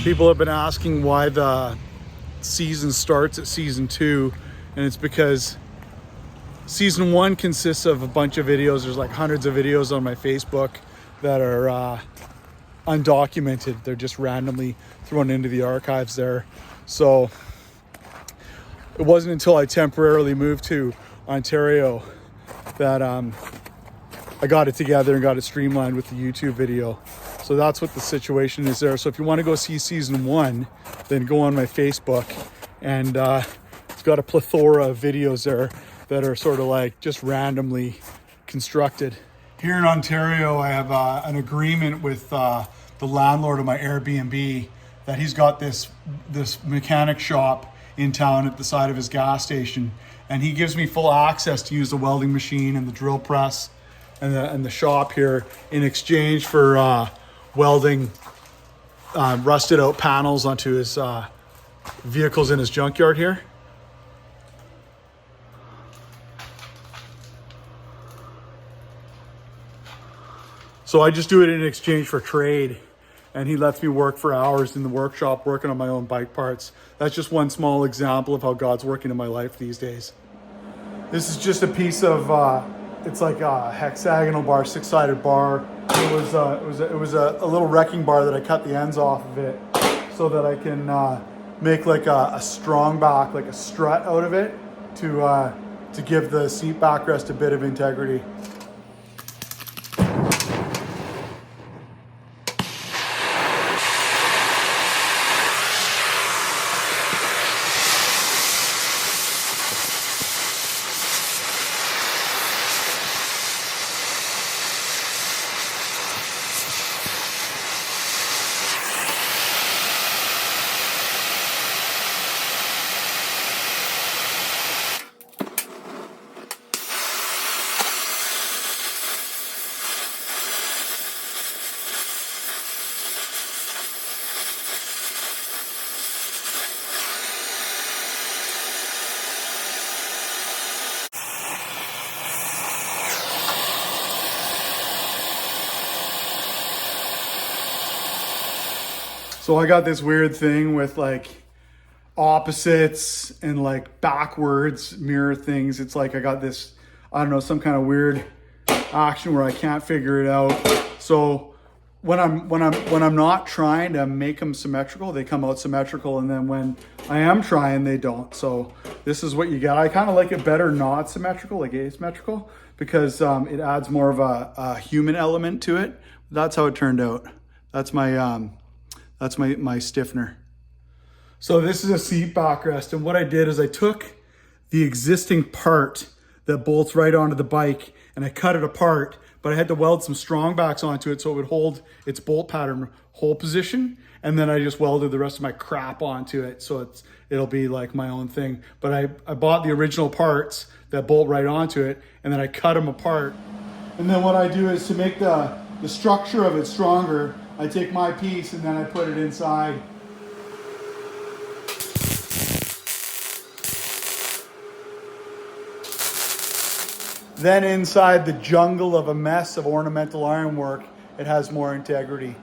People have been asking why the season starts at season 2, and it's because season 1 consists of a bunch of videos. There's like hundreds of videos on my Facebook that are undocumented. They're just randomly thrown into the archives there. So it wasn't until I temporarily moved to Ontario that I got it together and got it streamlined with the YouTube video. So that's what the situation is there. So if you want to go see season 1, then go on my Facebook, and it's got a plethora of videos there that are sort of like just randomly constructed. Here in Ontario, I have an agreement with the landlord of my Airbnb that he's got this mechanic shop in town at the side of his gas station, and he gives me full access to use the welding machine and the drill press and the shop here in exchange for welding rusted out panels onto his vehicles in his junkyard here. So I just do it in exchange for trade, and he lets me work for hours in the workshop working on my own bike parts. That's just one small example of how God's working in my life these days. This is just a piece of it's like a hexagonal bar, 6-sided bar. It was a little wrecking bar that I cut the ends off of it so that I can make like a strong back, like a strut out of it to give the seat backrest a bit of integrity. So I got this weird thing with like opposites and like backwards mirror things. It's like I got this, I don't know, some kind of weird action where I can't figure it out. So when I'm not trying to make them symmetrical, they come out symmetrical, and then when I am trying, they don't. So this is what you get. I kind of like it better not symmetrical, like asymmetrical, because it adds more of a human element to it. That's how it turned out. That's my stiffener. So this is a seat backrest, and what I did is I took the existing part that bolts right onto the bike and I cut it apart, but I had to weld some strong backs onto it so it would hold its bolt pattern hole position, and then I just welded the rest of my crap onto it so it'll be like my own thing. But I bought the original parts that bolt right onto it, and then I cut them apart. And then what I do is, to make the structure of it stronger, I take my piece and then I put it inside. Then inside the jungle of a mess of ornamental ironwork, it has more integrity.